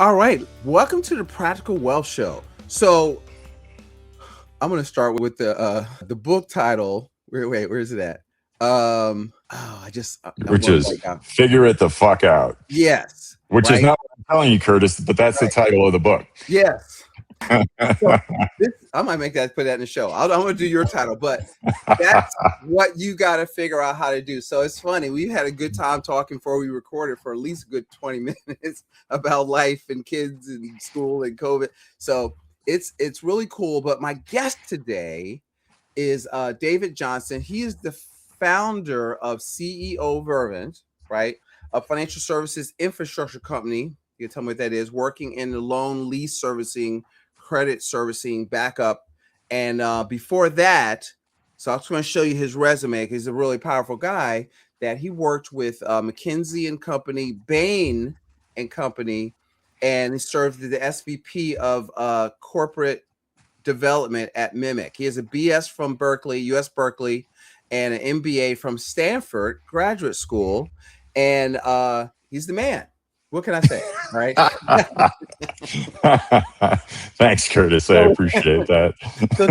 All right, welcome to the Practical Wealth Show. So I'm going to start with the book title. Where is it at? I Which wrote it is right now. Figure It the Fuck Out, Yes, which is right, not what I'm telling you, Curtis, but that's the right. title of the book. Yes. So I might put that in the show. I'm going to do your title, but that's what you got to figure out how to do. So it's funny. We had a good time talking before we recorded for at least a good 20 minutes about life and kids and school and COVID. So it's really cool. But my guest today is David Johnson. He is the founder of CEO Vervent, right? A financial services infrastructure company. You can tell me what that is, working in the loan, lease servicing, credit servicing, backup. And before that, so I'm just going to show you his resume. He's a really powerful guy that he worked with McKinsey and Company, Bain and Company, and he served as the SVP of corporate development at Mimic. He has a BS from Berkeley, US Berkeley, and an MBA from Stanford Graduate School. And he's the man. What can I say? Right. Thanks, Curtis. I appreciate that. So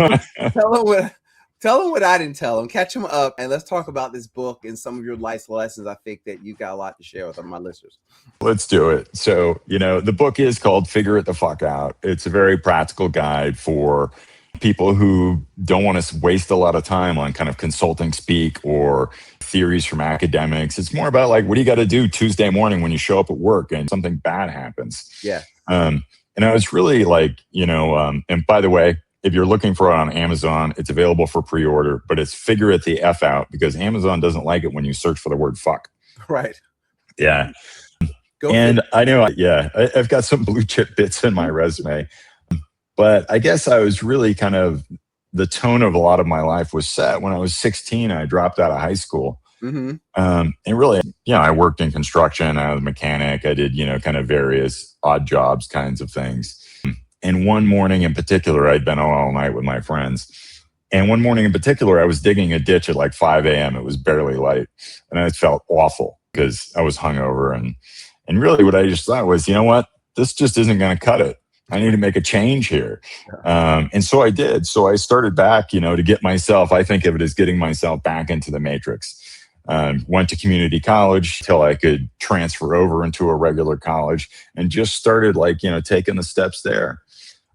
tell him what I didn't tell him. Catch him up, and let's talk about this book and some of your life lessons. I think that you got a lot to share with my listeners. Let's do it. So, the book is called Figure It the Fuck Out. It's a very practical guide for people who don't want to waste a lot of time on kind of consulting speak or theories from academics. It's more about like, what do you got to do Tuesday morning when you show up at work and something bad happens? Yeah. And I was really like, and by the way, if you're looking for it on Amazon, it's available for pre-order, but it's Figure It the F Out because Amazon doesn't like it when you search for the word fuck. Right. Yeah. I know, I've got some blue chip bits in my resume, but I guess I was really kind of, the tone of a lot of my life was set when I was 16. I dropped out of high school. Mm-hmm. And really, I worked in construction. I was a mechanic. I did, kind of various odd jobs kinds of things. And one morning in particular, I'd been out all night with my friends. And one morning in particular, I was digging a ditch at like 5 a.m. It was barely light. And I felt awful because I was hungover. And really what I just thought was, you know what? This just isn't going to cut it. I need to make a change here. And so I did. So I started back, to get myself, I think of it as getting myself back into the matrix. Went to community college till I could transfer over into a regular college and just started taking the steps there.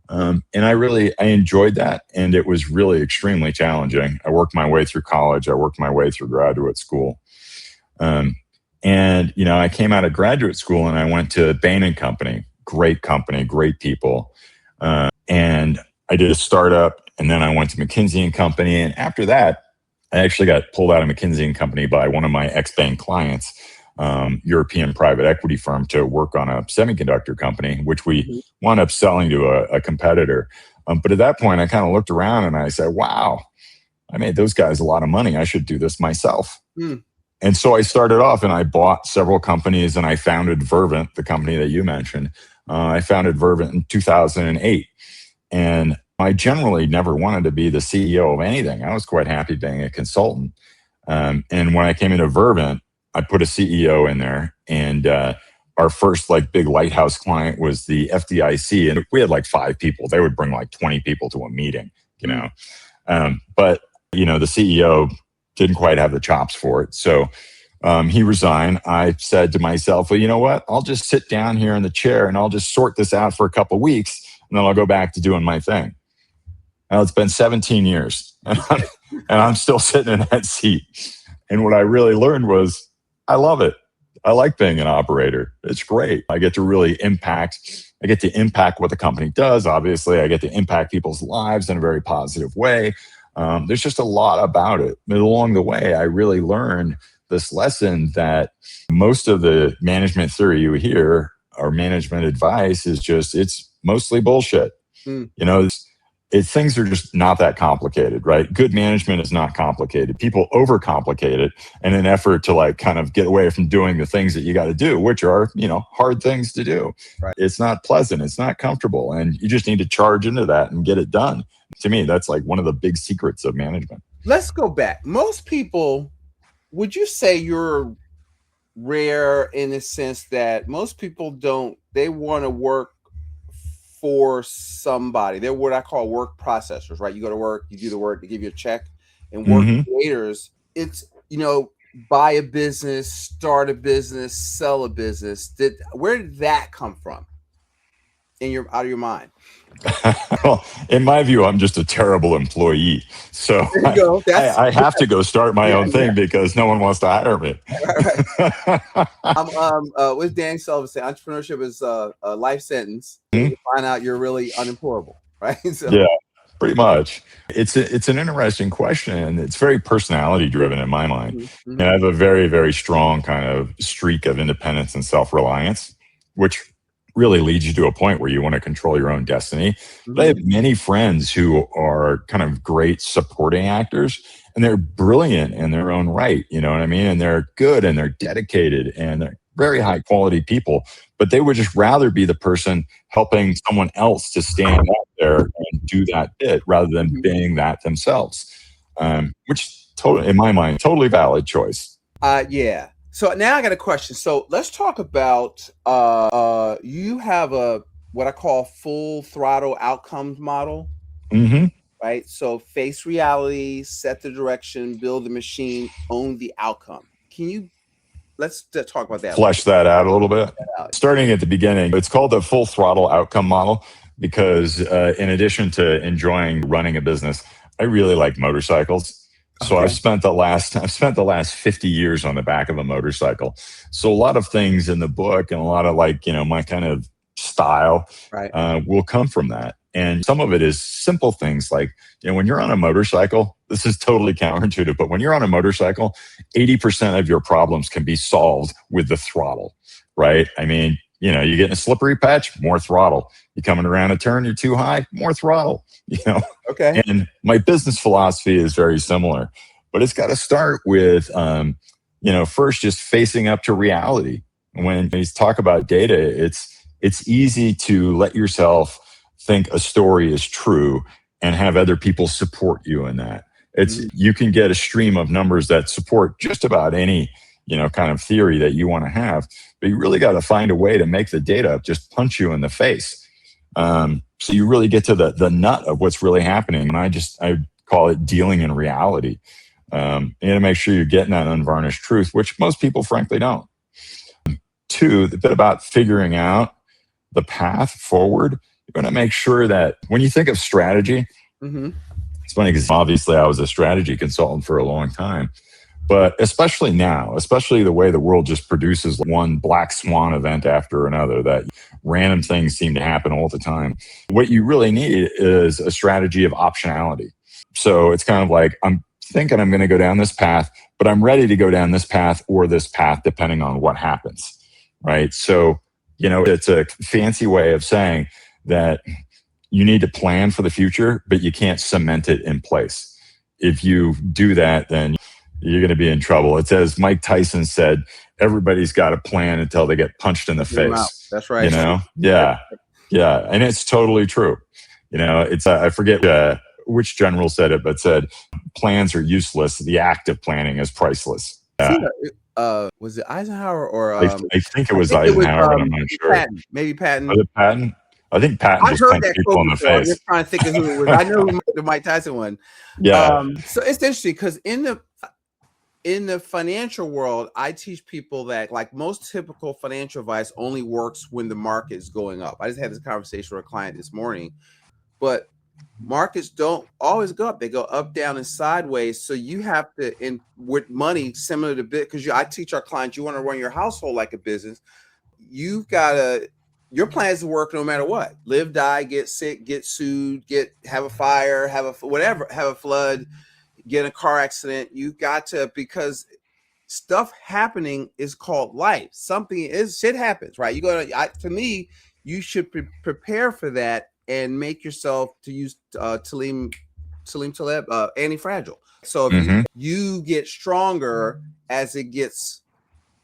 And I enjoyed that. And it was really extremely challenging. I worked my way through college. I worked my way through graduate school. And I came out of graduate school and I went to Bain and Company, great people. And I did a startup and then I went to McKinsey and Company. And after that, I actually got pulled out of McKinsey and Company by one of my ex-Bain clients, European private equity firm, to work on a semiconductor company, which we wound up selling to a competitor. But at that point, I kind of looked around and I said, wow, I made those guys a lot of money. I should do this myself. And so I started off and I bought several companies and I founded Vervent, the company that you mentioned. I founded Vervent in 2008. And I generally never wanted to be the CEO of anything. I was quite happy being a consultant. And when I came into Vervent, I put a CEO in there. And our first big lighthouse client was the FDIC. And we had 5 people. They would bring 20 people to a meeting, But, the CEO didn't quite have the chops for it. So he resigned. I said to myself, well, you know what? I'll just sit down here in the chair and I'll just sort this out for a couple of weeks. And then I'll go back to doing my thing. Now it's been 17 years and I'm still sitting in that seat. And what I really learned was I love it. I like being an operator. It's great. I get to really impact what the company does. Obviously, I get to impact people's lives in a very positive way. There's just a lot about it. But along the way, I really learned this lesson that most of the management theory you hear or management advice is it's mostly bullshit. Things are just not that complicated, right? Good management is not complicated. People overcomplicate it in an effort to kind of get away from doing the things that you got to do, which are, hard things to do. Right. It's not pleasant. It's not comfortable. And you just need to charge into that and get it done. To me, that's one of the big secrets of management. Let's go back. Most people, would you say you're rare in the sense that most people they want to work for somebody. They're what I call work processors, right? You go to work, you do the work, they give you a check. And work creators, it's, buy a business, start a business, sell a business. Where did that come from out of your mind? Well, in my view, I'm just a terrible employee. So There you go. I have to go start my own thing because no one wants to hire me. With Dan Sullivan say, entrepreneurship is a life sentence. You find out you're really unemployable, right? So. Yeah, pretty much. It's an interesting question, and it's very personality driven in my mind. And I have a very, very strong kind of streak of independence and self-reliance, which really leads you to a point where you want to control your own destiny. But I have many friends who are kind of great supporting actors, and they're brilliant in their own right. You know what I mean? And they're good and they're dedicated and they're very high quality people, but they would just rather be the person helping someone else to stand out there and do that bit rather than being that themselves, which totally, in my mind, totally valid choice. Yeah. So now I got a question. So let's talk about, you have what I call full throttle outcomes model, right? So face reality, set the direction, build the machine, own the outcome. Let's talk about that. Flesh that out a little bit. Starting at the beginning, it's called the full throttle outcome model because in addition to enjoying running a business, I really like motorcycles. So I've spent the last 50 years on the back of a motorcycle. So a lot of things in the book and a lot of my kind of style will come from that. And some of it is simple things like, when you're on a motorcycle, this is totally counterintuitive, but when you're on a motorcycle, 80% of your problems can be solved with the throttle, right? I mean, you get in a slippery patch, more throttle. You coming around a turn, you're too high, more throttle, Okay. And my business philosophy is very similar, but it's got to start with, first just facing up to reality. When you talk about data, it's easy to let yourself think a story is true and have other people support you in that. You can get a stream of numbers that support just about any, kind of theory that you want to have, but you really got to find a way to make the data just punch you in the face. So you really get to the nut of what's really happening. And I call it dealing in reality. You got to make sure you're getting that unvarnished truth, which most people frankly don't. Two, the bit about figuring out the path forward. You're going to make sure that when you think of strategy, it's funny because obviously I was a strategy consultant for a long time, but especially now, especially the way the world just produces one black swan event after another, that random things seem to happen all the time. What you really need is a strategy of optionality. So it's kind of like, I'm thinking I'm going to go down this path, but I'm ready to go down this path or this path, depending on what happens, right? So, it's a fancy way of saying that you need to plan for the future, but you can't cement it in place. If you do that, then you're going to be in trouble. It's as Mike Tyson said, everybody's got a plan until they get punched in the face. That's right. Yeah. And it's totally true. It's, I forget which general said it, but said plans are useless. The act of planning is priceless. Was it Eisenhower or? I think it was Eisenhower, but I'm not sure. Patton, maybe Patton. Was it Patton? I think Patton just punched people in the face. I'm just trying to think of who it was. I know the Mike Tyson one. Yeah. So it's interesting because in the financial world, I teach people that like most typical financial advice only works when the market is going up. I just had this conversation with a client this morning, but markets don't always go up. They go up, down, and sideways. So you have to, with money, similar to because I teach our clients, you want to run your household like a business. You've got to, your plan is to work no matter what. Live, die, get sick, get sued, have a fire, have a flood, get in a car accident. You've got to, because stuff happening is called life. Shit happens, right? To me, you should prepare for that and make yourself, to use Salim Taleb, anti-fragile. So if you get stronger as it gets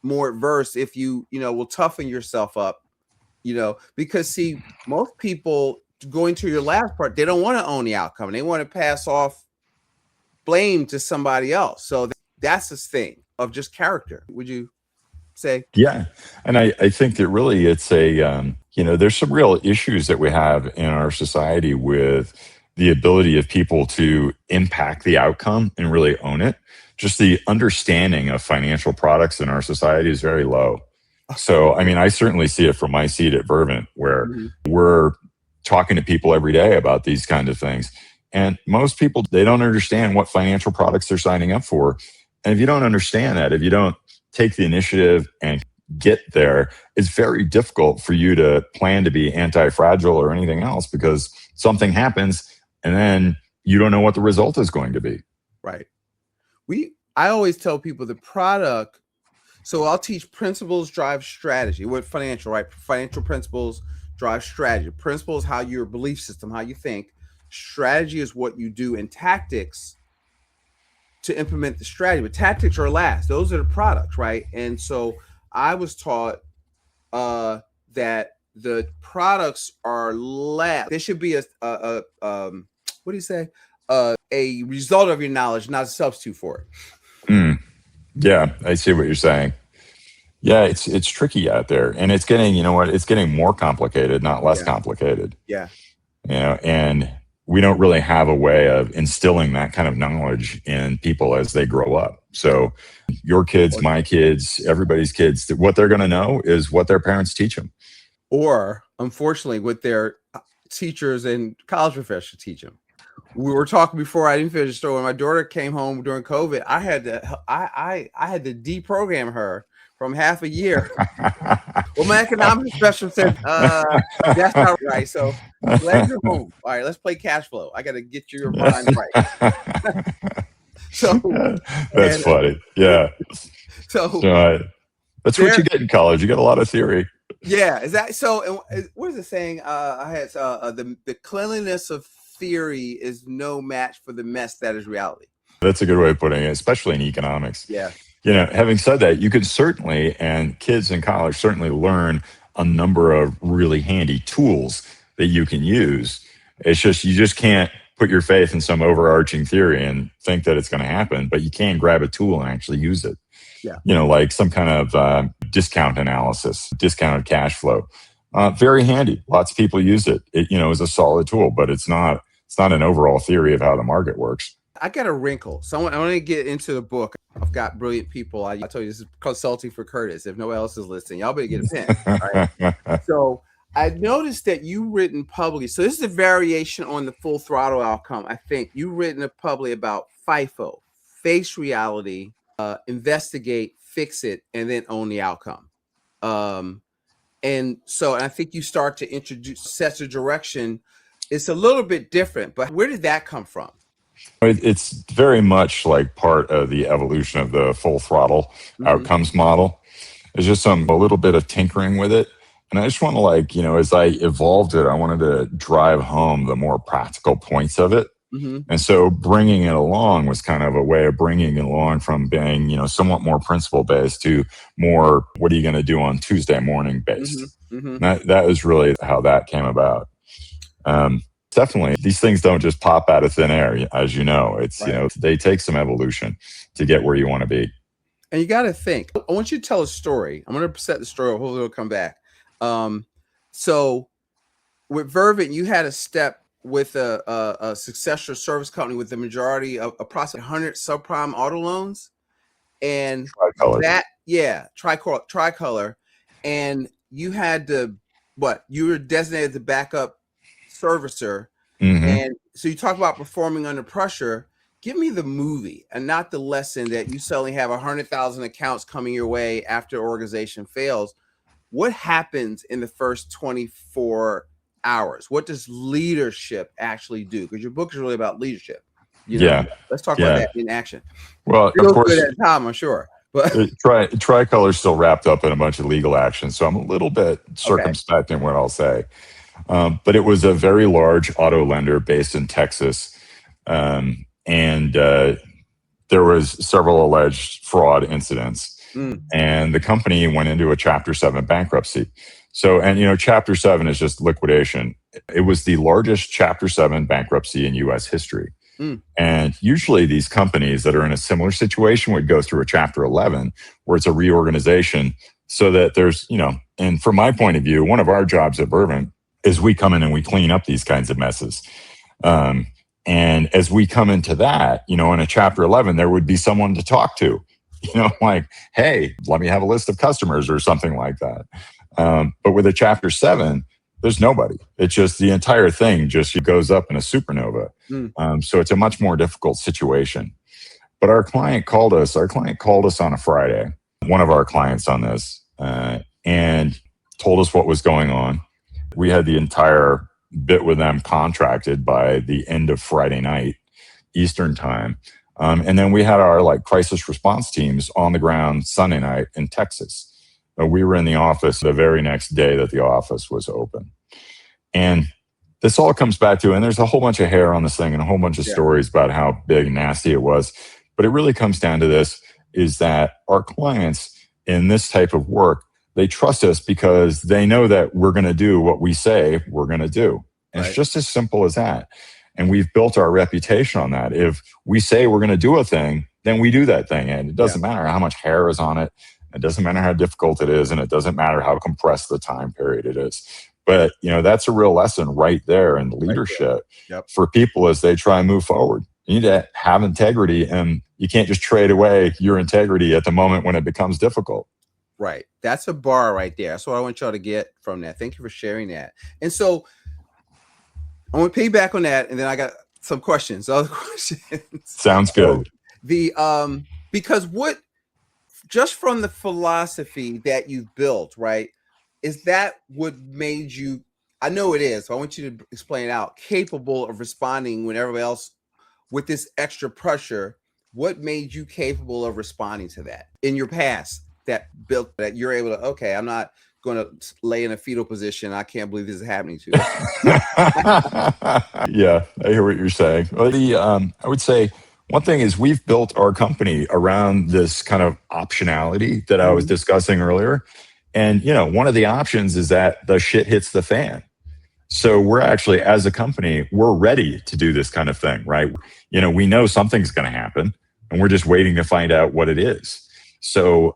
more adverse, if you will toughen yourself up, because see, most people, going to your last part, they don't want to own the outcome. They want to pass off blame to somebody else. So that's this thing of just character. Would you? say? Yeah. And I think that really it's there's some real issues that we have in our society with the ability of people to impact the outcome and really own it. Just the understanding of financial products in our society is very low. So, I mean, I certainly see it from my seat at Vervent, where we're talking to people every day about these kinds of things. And most people, they don't understand what financial products they're signing up for. And if you don't understand that, if you don't take the initiative and get there, it's very difficult for you to plan to be anti-fragile or anything else, because something happens and then you don't know what the result is going to be. Right. I always tell people the product. So I'll teach principles drive strategy with financial, right? Financial principles drive strategy. Principles, how your belief system, how you think. Strategy is what you do, and tactics to implement the strategy. But tactics are last. Those are the products, right? And so I was taught that the products are last. There should be what do you say? A result of your knowledge, not a substitute for it. Yeah, I see what you're saying. Yeah, it's tricky out there, and it's getting, it's getting more complicated, not less complicated. Yeah. And we don't really have a way of instilling that kind of knowledge in people as they grow up. So your kids, my kids, everybody's kids, what they're going to know is what their parents teach them. Or, unfortunately, what their teachers and college professors teach them. We were talking before, I didn't finish the story. When my daughter came home during COVID, I had to deprogram her from half a year. Well, my economics specialist said, that's not right. So let her home. All right, let's play cash flow. I got to get your mind right. So that's funny. Yeah. So that's what you get in college. You get a lot of theory. Yeah. Is that so? What is it saying? I had the cleanliness of theory is no match for the mess that is reality. That's a good way of putting it, especially in economics. Yeah. Having said that, you could certainly, and kids in college certainly learn a number of really handy tools that you can use. It's just, you just can't put your faith in some overarching theory and think that it's going to happen, but you can grab a tool and actually use it. Yeah. Like some kind of discount analysis, discounted cash flow. Very handy. Lots of people use it. It is a solid tool, but it's not an overall theory of how the market works. I got a wrinkle. So I want to get into the book. I've got brilliant people. I told you this is consulting for Curtis. If no one else is listening, y'all better get a pen. Right? So I noticed that you've written publicly. So this is a variation on the Full Throttle Outcome. I think you've written publicly about FIFO, face reality, investigate, fix it, and then own the outcome. And I think you start to introduce sets of direction. It's a little bit different, but where did that come from? It's very much like part of the evolution of the Full Throttle Outcomes model. There's just a little bit of tinkering with it. And I just want to as I evolved it, I wanted to drive home the more practical points of it. And so bringing it along was kind of a way of bringing it along from being, somewhat more principle based to more, what are you going to do on Tuesday morning based? That was really how that came about. Definitely, these things don't just pop out of thin air, as you know. It's, they take some evolution to get where you want to be. And you got to think. I want you to tell a story. I'm going to set the story. Hopefully it'll come back. So with Vervent, you had a step with a successor service company with the majority of approximately 100 subprime auto loans. And Tricolor. Tricolor. And you had to, you were designated the backup servicer. And so you talk about performing under pressure. Give me the movie and not the lesson that you suddenly have 100,000 accounts coming your way after organization fails. What happens in the first 24 hours? What does leadership actually do? Because your book is really about leadership. Let's talk about that in action. Well, of course, at that time, I'm sure. But Tricolor's still wrapped up in a bunch of legal action, so I'm a little bit circumspect in what I'll say. But it was a very large auto lender based in Texas, and there was several alleged fraud incidents. And the company went into a Chapter 7 bankruptcy. So, and Chapter 7 is just liquidation. It was the largest Chapter 7 bankruptcy in U.S. history. And usually these companies that are in a similar situation would go through a Chapter 11 where it's a reorganization so that there's, and from my point of view, one of our jobs at Vervent is we come in and we clean up these kinds of messes. And as we come into that, in a Chapter 11, there would be someone to talk to, like, hey, let me have a list of customers or something like that. But with a Chapter 7, there's nobody. It's just the entire thing just goes up in a supernova. So it's a much more difficult situation. But our client called us on a Friday, one of our clients on this, and told us what was going on. We had the entire bit with them contracted by the end of Friday night, Eastern time. And then we had our crisis response teams on the ground Sunday night in Texas. We were in the office the very next day that the office was open. And this all comes back to, and there's a whole bunch of hair on this thing and a whole bunch of stories about how big and nasty it was. But it really comes down to this, is that our clients in this type of work, they trust us because they know that we're going to do what we say we're going to do. And It's just as simple as that. And we've built our reputation on that. If we say we're going to do a thing, then we do that thing. And it doesn't matter how much hair is on it. It doesn't matter how difficult it is. And it doesn't matter how compressed the time period it is. But, that's a real lesson right there in leadership for people as they try and move forward. You need to have integrity, and you can't just trade away your integrity at the moment when it becomes difficult. Right. That's a bar right there. That's what I want y'all to get from that. Thank you for sharing that. And so I want to piggyback on that, and then I got some questions, other questions. Sounds good. So, because just from the philosophy that you've built, right, is that what made you, I know it is, so I want you to explain it out, capable of responding when everybody else with this extra pressure? What made you capable of responding to that in your past that built that you're able to, okay, I'm not going to lay in a fetal position. I can't believe this is happening to you. Yeah, I hear what you're saying. Well, I would say one thing is we've built our company around this kind of optionality that I was discussing earlier. And, one of the options is that the shit hits the fan. So we're actually, as a company, we're ready to do this kind of thing, right? We know something's going to happen and we're just waiting to find out what it is. So,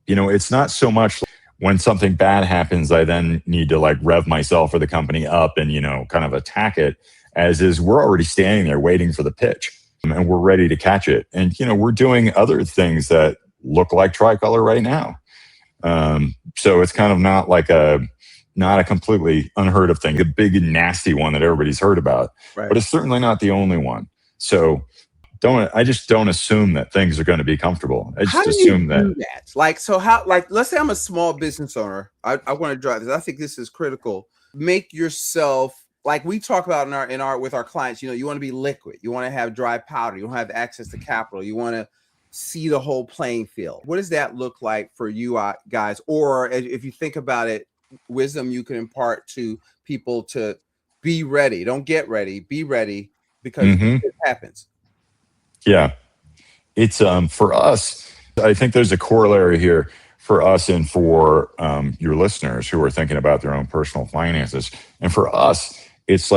it's not so much when something bad happens, I then need to rev myself or the company up and, kind of attack it, as is we're already standing there waiting for the pitch and we're ready to catch it. And, we're doing other things that look like Tricolor right now. So it's kind of not not a completely unheard of thing, a big and nasty one that everybody's heard about, but it's certainly not the only one. So I just don't assume that things are going to be comfortable. I just assume that. Let's say I'm a small business owner. I want to drive this. I think this is critical. Make yourself, like we talk about with our clients, you want to be liquid. You want to have dry powder. You want to have access to capital. You want to see the whole playing field. What does that look like for you guys? Or if you think about it, wisdom you can impart to people to be ready. Don't get ready. Be ready, because it happens. Yeah. It's for us, I think there's a corollary here for us and for your listeners who are thinking about their own personal finances. And for us, it's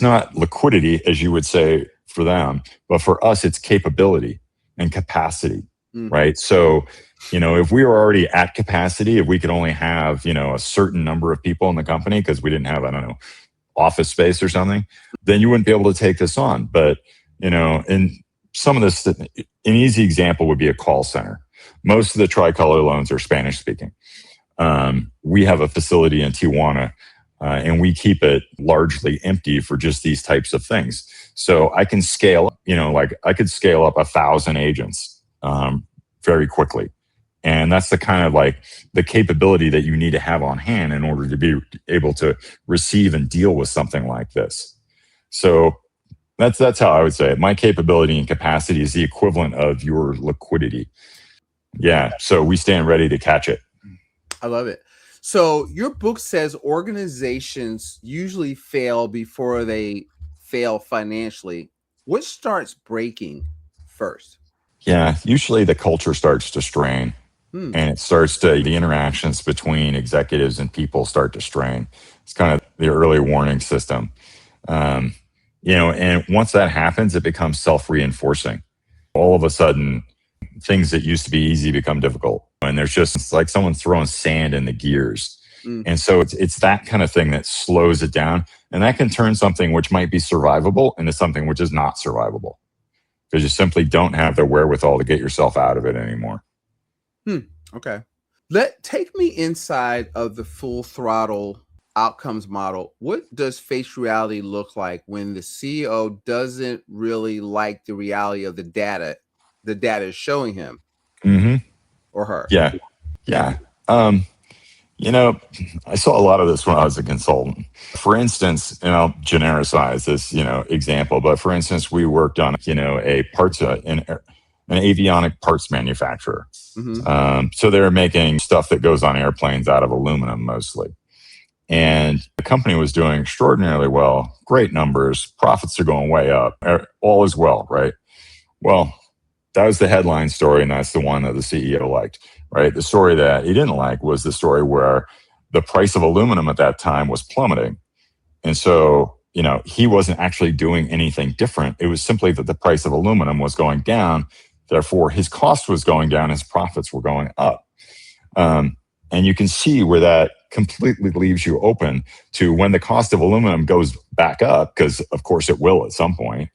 not liquidity, as you would say for them, but for us, it's capability and capacity, right? So, if we were already at capacity, if we could only have, a certain number of people in the company because we didn't have, office space or something, then you wouldn't be able to take this on. But, in some of this, an easy example would be a call center. Most of the Tricolor loans are Spanish speaking. We have a facility in Tijuana, and we keep it largely empty for just these types of things. So I can scale, I could scale up 1,000 agents very quickly. And that's the kind of the capability that you need to have on hand in order to be able to receive and deal with something like this. So that's how I would say it. My capability and capacity is the equivalent of your liquidity. Yeah. So we stand ready to catch it. I love it. So your book says organizations usually fail before they fail financially. What starts breaking first? Yeah, usually the culture starts to strain, and it starts to, the interactions between executives and people start to strain. It's kind of the early warning system. And once that happens, it becomes self-reinforcing. All of a sudden, things that used to be easy become difficult. And it's like someone's throwing sand in the gears. And so it's that kind of thing that slows it down. And that can turn something which might be survivable into something which is not survivable, because you simply don't have the wherewithal to get yourself out of it anymore. Okay. Take me inside of the full throttle outcomes model. What does face reality look like when the CEO doesn't really like the reality of the data is showing him or her? Yeah. I saw a lot of this when I was a consultant. For instance, and I'll genericize this, example, but for instance, we worked on, a parts, an avionic parts manufacturer. So they're making stuff that goes on airplanes out of aluminum mostly. And the company was doing extraordinarily well, great numbers, profits are going way up, all is well, right? Well, that was the headline story, and that's the one that the CEO liked, right? The story that he didn't like was the story where the price of aluminum at that time was plummeting. And so, he wasn't actually doing anything different. It was simply that the price of aluminum was going down. Therefore, his cost was going down, his profits were going up. And you can see where that completely leaves you open to when the cost of aluminum goes back up, because of course it will at some point.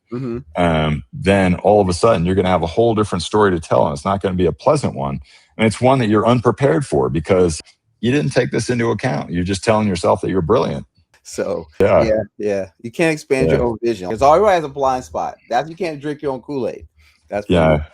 Then all of a sudden you're going to have a whole different story to tell, and it's not going to be a pleasant one. And it's one that you're unprepared for because you didn't take this into account. You're just telling yourself that you're brilliant. So yeah. You can't expand your own vision because everybody has a blind spot. You can't drink your own Kool-Aid. That's I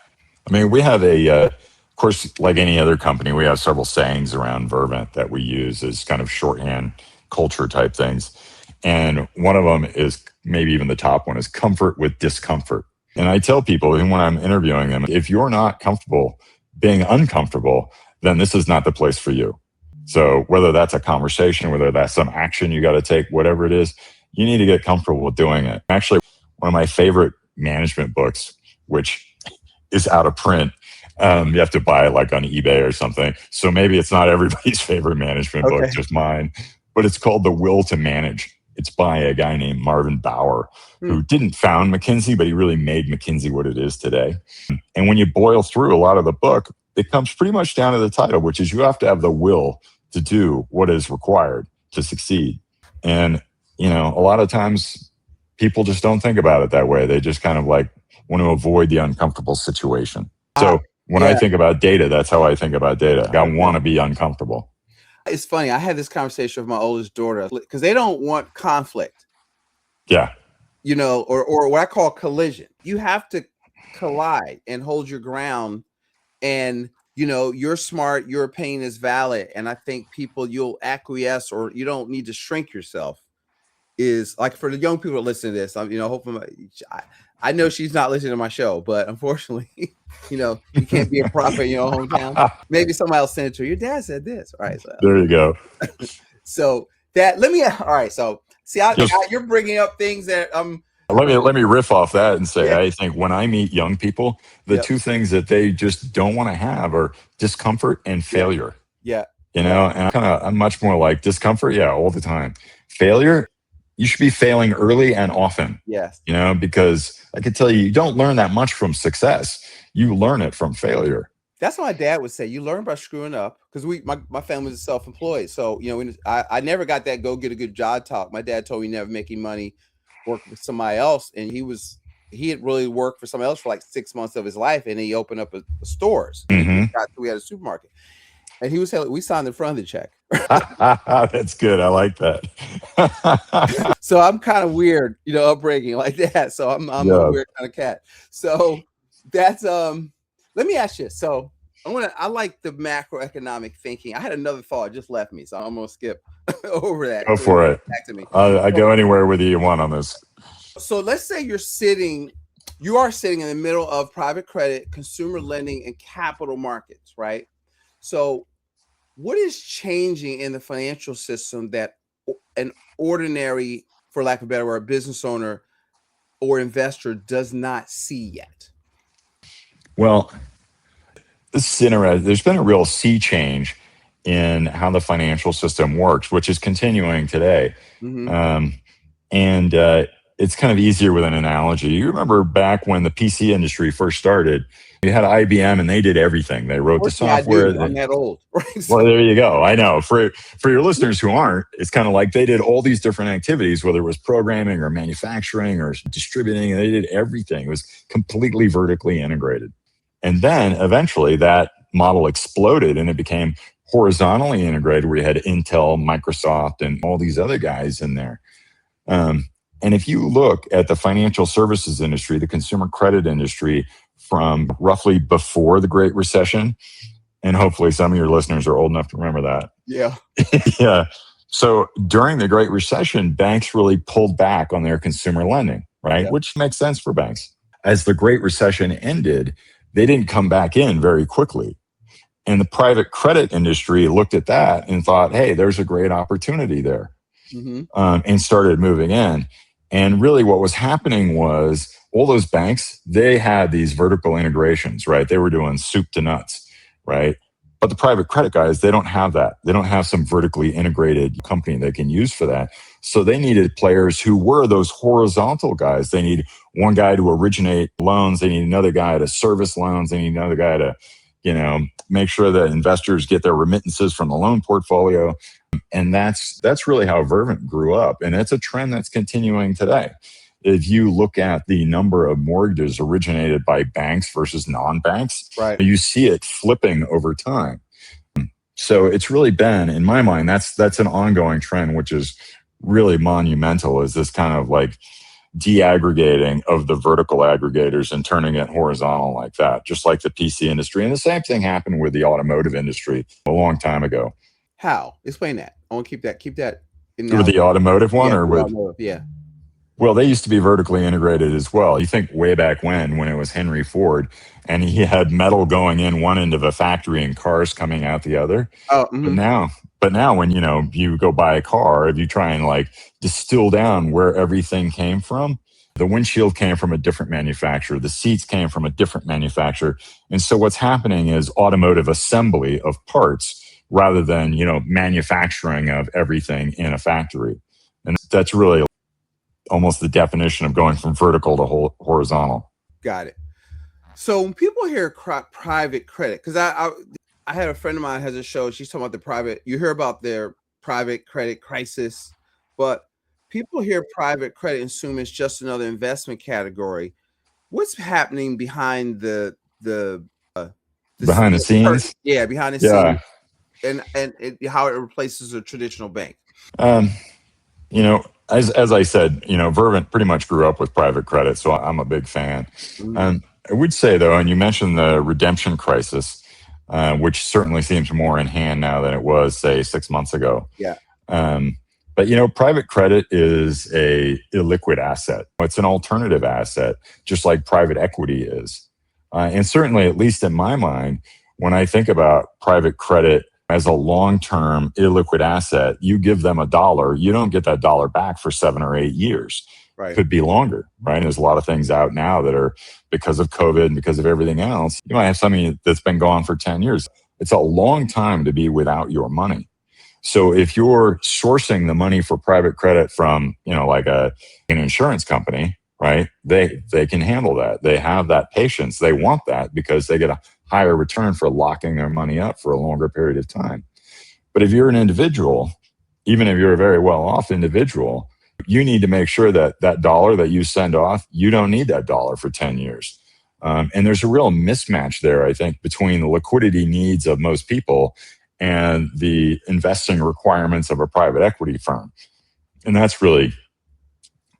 mean, we have of course, like any other company, we have several sayings around Vervent that we use as kind of shorthand culture type things. And one of them is, maybe even the top one, is comfort with discomfort. And I tell people, and when I'm interviewing them, if you're not comfortable being uncomfortable, then this is not the place for you. So whether that's a conversation, whether that's some action you got to take, whatever it is, you need to get comfortable with doing it. Actually, one of my favorite management books, which is out of print, you have to buy it like on eBay or something. So maybe it's not everybody's favorite management book, just mine. But it's called The Will to Manage. It's by a guy named Marvin Bower, who didn't found McKinsey, but he really made McKinsey what it is today. And when you boil through a lot of the book, it comes pretty much down to the title, which is you have to have the will to do what is required to succeed. And, a lot of times people just don't think about it that way. They just kind of like want to avoid the uncomfortable situation. So when I think about data, that's how I think about data. I want to be uncomfortable. It's funny. I had this conversation with my oldest daughter because they don't want conflict. Yeah. Or what I call collision. You have to collide and hold your ground. And, you're smart, your opinion is valid. And I think you'll acquiesce, or you don't need to shrink yourself. Is like, for the young people that listen to this, hopefully I know she's not listening to my show, but unfortunately, you can't be a prophet in your hometown. Maybe somebody else sent it to her. Your dad said this. All right. So there you go. So see, you're bringing up things that let me riff off that and say, I think when I meet young people, the two things that they just don't want to have are discomfort and failure. And I'm much more like discomfort. All the time. Failure. You should be failing early and often. Because I can tell you don't learn that much from success. You learn it from failure. That's what my dad would say. You learn by screwing up, because my family was self-employed. So, I never got that go get a good job talk. My dad told me never making money, work with somebody else. And he had really worked for somebody else for like 6 months of his life. And he opened up a stores. We had a supermarket. And he was saying, we signed the front of the check. That's good. I like that. So I'm kind of weird, upbringing like that. So I'm a weird kind of cat. So that's let me ask you. So I like the macroeconomic thinking. I had another thought, just left me, so I'm gonna skip over that. Go for it. Back to me. I go anywhere with you want on this. So let's say you are sitting in the middle of private credit, consumer lending, and capital markets, right? So what is changing in the financial system that an ordinary, for lack of a better word, business owner or investor does not see yet? Well, this is interesting. There's been a real sea change in how the financial system works, which is continuing today. it's kind of easier with an analogy. You remember back when the PC industry first started, you had IBM and they did everything. They wrote the I software. do. I'm that old. Right? Well, there you go. I know. For your listeners who aren't, it's kind of like they did all these different activities, whether it was programming or manufacturing or distributing. They did everything. It was completely vertically integrated. And then eventually that model exploded and it became horizontally integrated, where you had Intel, Microsoft, and all these other guys in there. And if you look at the financial services industry, the consumer credit industry, from roughly before the Great Recession, and hopefully some of your listeners are old enough to remember that. Yeah. Yeah. So during the Great Recession, banks really pulled back on their consumer lending, right? Yeah. Which makes sense for banks. As the Great Recession ended, they didn't come back in very quickly. And the private credit industry looked at that and thought, hey, there's a great opportunity there, and started moving in. And really what was happening was all those banks, they had these vertical integrations, right? They were doing soup to nuts, right? But the private credit guys, they don't have that. They don't have some vertically integrated company they can use for that. So they needed players who were those horizontal guys. They need one guy to originate loans. They need another guy to service loans. They need another guy to, make sure that investors get their remittances from the loan portfolio. And that's really how Vervent grew up. And it's a trend that's continuing today. If you look at the number of mortgages originated by banks versus non-banks, right, you see it flipping over time. So it's really been, in my mind, that's an ongoing trend, which is really monumental, is this kind of like de-aggregating of the vertical aggregators and turning it horizontal like that, just like the PC industry. And the same thing happened with the automotive industry a long time ago. How? Explain that. I want to keep that in with the automotive one, or with automotive, yeah. Well, they used to be vertically integrated as well. You think way back when it was Henry Ford, and he had metal going in one end of a factory and cars coming out the other. Oh, But now when, you go buy a car, if you try and like distill down where everything came from, the windshield came from a different manufacturer. The seats came from a different manufacturer. And so what's happening is automotive assembly of parts rather than, manufacturing of everything in a factory. And that's really almost the definition of going from vertical to horizontal. Got it. So when people hear private credit, because I had a friend of mine has a show. She's talking about the private. You hear about their private credit crisis, but people hear private credit and assume it's just another investment category. What's happening behind the behind the scenes? Yeah, behind the scenes, and how it replaces a traditional bank. As I said, Vervent pretty much grew up with private credit, so I'm a big fan. I would say though, and you mentioned the redemption crisis, which certainly seems more in hand now than it was, say, 6 months ago. Yeah. But private credit is a illiquid asset. It's an alternative asset, just like private equity is. And certainly, at least in my mind, when I think about private credit as a long-term illiquid asset, you give them $1, you don't get that dollar back for 7 or 8 years. Right. Could be longer, right? And there's a lot of things out now that are, because of COVID and because of everything else, you might have something that's been gone for 10 years. It's a long time to be without your money. So if you're sourcing the money for private credit from, like an insurance company, right? They can handle that. They have that patience. They want that because they get a higher return for locking their money up for a longer period of time. But if you're an individual, even if you're a very well-off individual, you need to make sure that dollar that you send off, you don't need that dollar for 10 years. And there's a real mismatch there, I think, between the liquidity needs of most people and the investing requirements of a private equity firm. And that's really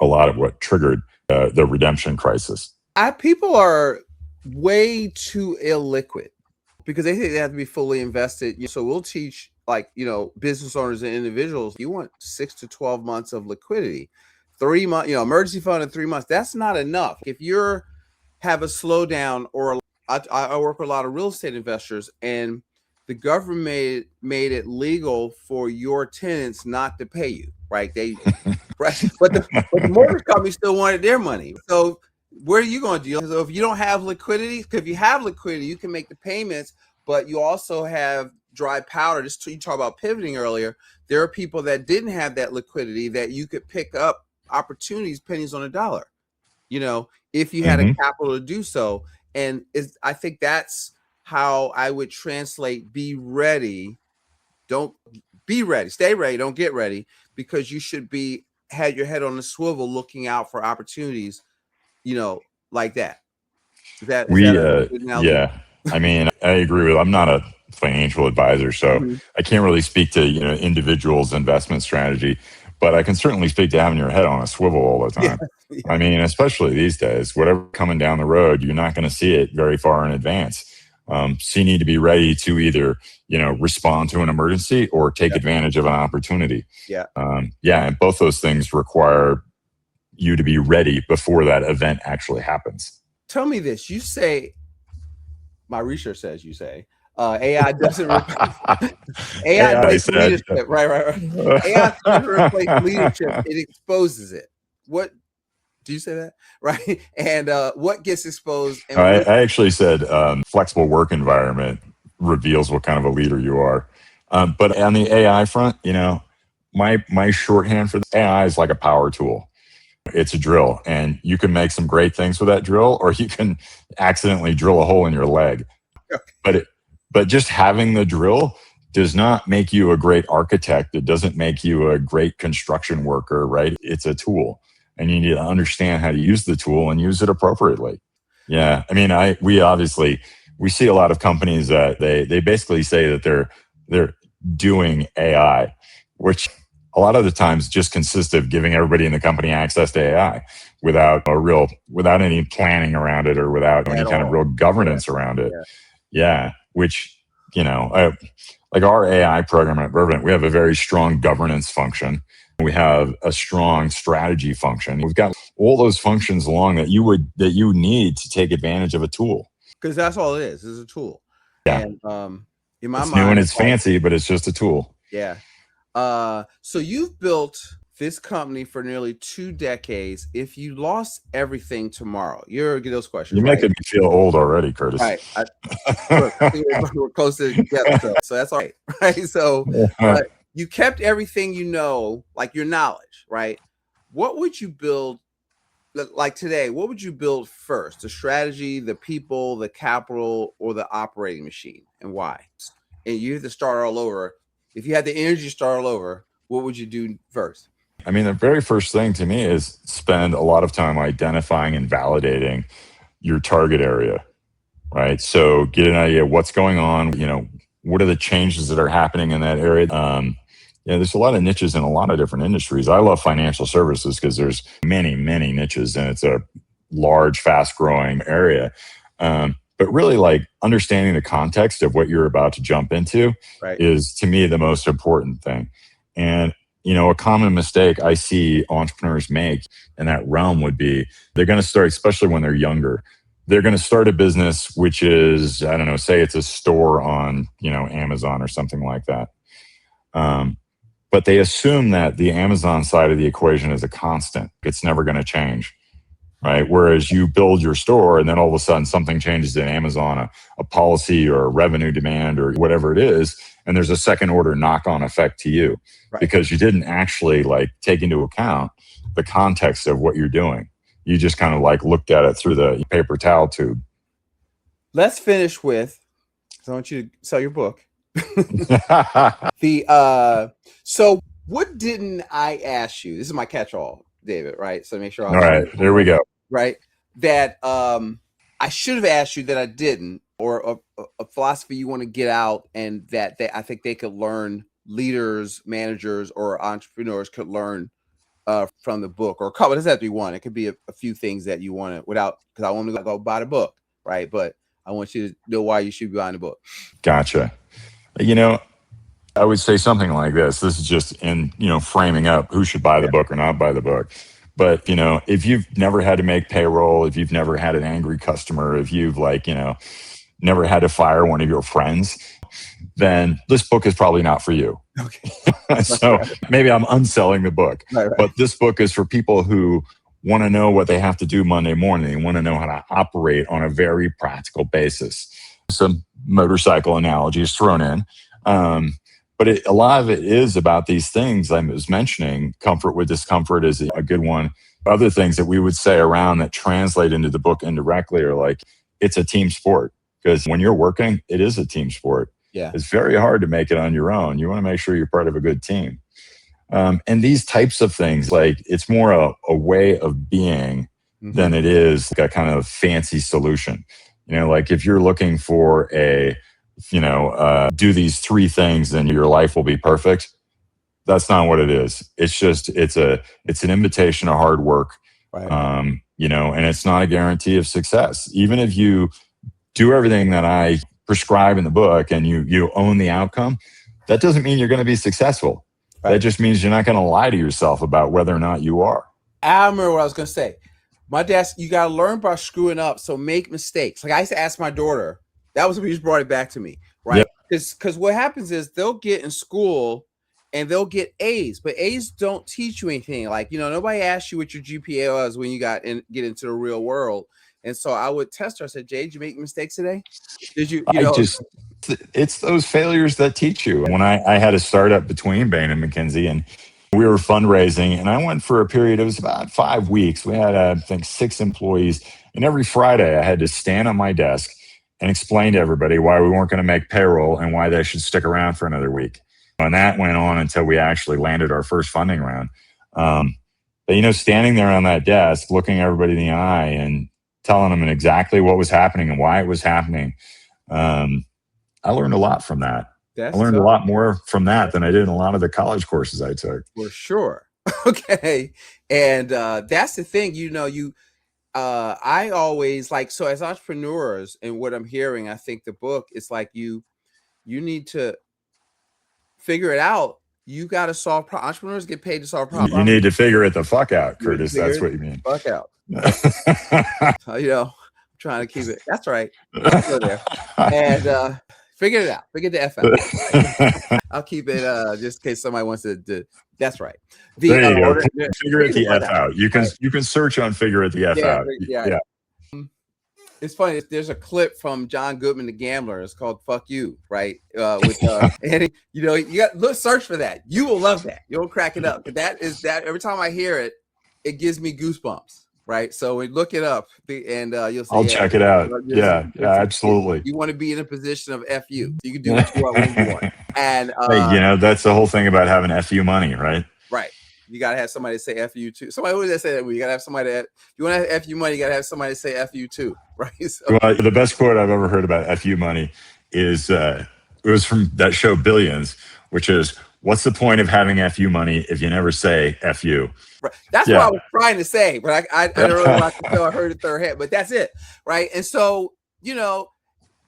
a lot of what triggered the redemption crisis. People are way too illiquid because they think they have to be fully invested. So we'll teach business owners and individuals, you want 6 to 12 months of liquidity, 3 months, emergency fund in 3 months. That's not enough. If you're have a slowdown, or I work with a lot of real estate investors, and the government made it legal for your tenants not to pay you, right? Right. But the mortgage company still wanted their money. So where are you going to deal? So if you don't have liquidity, because if you have liquidity, you can make the payments, but you also have dry powder. You talked about pivoting earlier. There are people that didn't have that liquidity that you could pick up opportunities pennies on a dollar, if you had a capital to do so. And I think that's how I would translate be ready. Don't be ready, stay ready, don't get ready, because you should had your head on the swivel looking out for opportunities, like that. Is that a good analogy? Yeah. I mean, I agree with, I'm not a financial advisor, so I can't really speak to, individuals' investment strategy, but I can certainly speak to having your head on a swivel all the time. Yeah. I mean, especially these days, whatever coming down the road, you're not going to see it very far in advance. So you need to be ready to either, respond to an emergency or take advantage of an opportunity. Yeah. And both those things require you to be ready before that event actually happens. Tell me this. You say, my research says AI doesn't replace AI replaces leadership. Right. AI doesn't replace leadership. It exposes it. What do you say that? Right. And what gets exposed? And I actually said flexible work environment reveals what kind of a leader you are. But on the AI front, my shorthand for the AI is like a power tool. It's a drill, and you can make some great things with that drill, or you can accidentally drill a hole in your leg. Okay. But just having the drill does not make you a great architect. It doesn't make you a great construction worker, right? It's a tool, and you need to understand how to use the tool and use it appropriately. Yeah, I mean, we see a lot of companies that they basically say that they're doing AI, which a lot of the times just consists of giving everybody in the company access to AI without any planning around it, or without any kind of real governance around it. Yeah. Which, like our AI program at Vervent, we have a very strong governance function. We have a strong strategy function. We've got all those functions along that you need to take advantage of a tool. Because that's all it is a tool. Yeah. And in my mind, new and it's fancy, but it's just a tool. Yeah. So you've built this company for nearly 2 decades. If you lost everything tomorrow, you're get those questions. You're making me feel old already, Curtis. Right. We're close to together, so that's all right. Right. So you kept everything, like your knowledge, right? What would you build? Like today, what would you build first? The strategy, the people, the capital, or the operating machine, and why? And you have to start all over. If you had the energy to start all over, what would you do first? I mean, the very first thing to me is spend a lot of time identifying and validating your target area, right? So get an idea of what's going on, what are the changes that are happening in that area? There's a lot of niches in a lot of different industries. I love financial services because there's many, many niches, and it's a large, fast-growing area. But really, like, understanding the context of what you're about to jump into is, to me, the most important thing. And, a common mistake I see entrepreneurs make in that realm would be they're going to start, especially when they're younger, they're going to start a business, which is, I don't know, say it's a store on, Amazon or something like that. But they assume that the Amazon side of the equation is a constant. It's never going to change. Right. Whereas you build your store and then all of a sudden something changes in Amazon, a policy or a revenue demand or whatever it is. And there's a second order knock on effect to you because you didn't actually take into account the context of what you're doing. You just kind of looked at it through the paper towel tube. Let's finish with, I want you to sell your book. So what didn't I ask you? This is my catch-all, David, right? So make sure. All right, there we go. Right. That I should have asked you that I didn't, or a philosophy you want to get out, and that I think they could learn, leaders, managers, or entrepreneurs could learn from the book, or a couple. It doesn't have to be one. It could be a few things that you want to, because I want to go buy the book, right? But I want you to know why you should be buying the book. Gotcha. I would say something like this. This is just in, framing up who should buy the book or not buy the book. But, if you've never had to make payroll, if you've never had an angry customer, if you've never had to fire one of your friends, then this book is probably not for you. Okay. So maybe I'm unselling the book, but this book is for people who want to know what they have to do Monday morning. They want to know how to operate on a very practical basis. Some motorcycle analogies thrown in. But a lot of it is about these things I was mentioning. Comfort with discomfort is a good one. Other things that we would say around that translate into the book indirectly are like, it's a team sport. Because when you're working, it is a team sport. Yeah. It's very hard to make it on your own. You want to make sure you're part of a good team. And these types of things, like it's more a way of being than it is like a kind of fancy solution. Like if you're looking for do these 3 things, then your life will be perfect. That's not what it is. It's just, it's an invitation to hard work, right. And it's not a guarantee of success. Even if you do everything that I prescribe in the book and you own the outcome, that doesn't mean you're going to be successful. Right. That just means you're not going to lie to yourself about whether or not you are. I remember what I was going to say. My dad, you got to learn about screwing up. So make mistakes. Like I used to ask my daughter, that was what he just brought it back to me. Right. Because what happens is they'll get in school and they'll get A's, but A's don't teach you anything. Like, nobody asks you what your GPA was when you get into the real world. And so I would test her. I said, Jay, did you make mistakes today? Did you, it's those failures that teach you. When I had a startup between Bain and McKinsey, and we were fundraising, and I went for a period, it was about 5 weeks. We had, I think, 6 employees. And every Friday I had to stand on my desk and explain to everybody why we weren't going to make payroll and why they should stick around for another week. And that went on until we actually landed our first funding round. But, standing there on that desk, looking everybody in the eye and telling them exactly what was happening and why it was happening. I learned a lot from that. I learned a lot more from that than I did in a lot of the college courses I took. For sure. Okay. And that's the thing, I always so as entrepreneurs and what I'm hearing, I think the book is like you need to figure it out. You got to solve problems. Entrepreneurs get paid to solve problems. You need to figure it the fuck out, Curtis. That's what you mean. Fuck out. I'm trying to keep it. That's right. I'll go there. And figure it out. Figure the F out. I'll keep it just in case somebody wants to. That's right. There you go. Figure it the F out. You can search on figure it the F out. Yeah. It's funny. There's a clip from John Goodman, the Gambler. It's called "Fuck You," right? And you got search for that. You will love that. You'll crack it up. That every time I hear it, it gives me goosebumps. Right. So we look it up and you'll see. I'll check it out. Yeah, absolutely. You want to be in a position of FU. You can do what you want when you want. And that's the whole thing about having FU money, right? Right. You gotta have somebody say FU too. Somebody who say that. You gotta have somebody that you want to have FU money. You gotta have somebody say FU too, right? So, well, the best quote I've ever heard about FU money is it was from that show Billions, which is, "What's the point of having FU money if you never say FU?" Right. That's what I was trying to say, but I don't know if I could tell I heard it third hand, but that's it, right? And so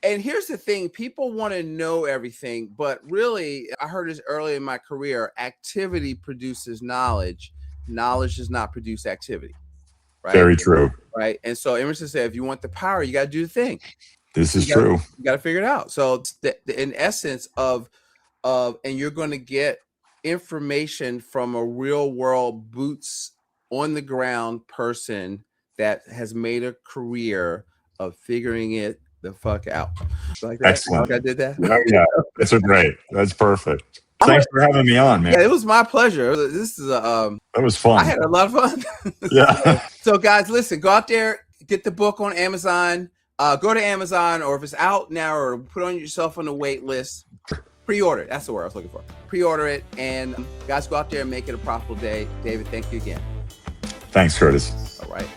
and here's the thing: people want to know everything, but really, I heard this early in my career: activity produces knowledge. Knowledge does not produce activity. Right? Very true. Right. And so Emerson said, if you want the power, you got to do the thing. This is true. You got to figure it out. So in essence of, and you're going to get information from a real world boots on the ground person that has made a career of figuring it the fuck out. Like that. Excellent. Like I did that. Yeah. That's great. That's perfect. Thanks for having me on, man. Yeah, it was my pleasure. This is that was fun. I had a lot of fun. Yeah. So guys, listen, go out there, get the book on Amazon. Go to Amazon, or if it's out now, or put on yourself on the wait list. Pre-order it. That's the word I was looking for. Pre-order it, and guys, go out there and make it a profitable day. David, thank you again. Thanks, Curtis. All right.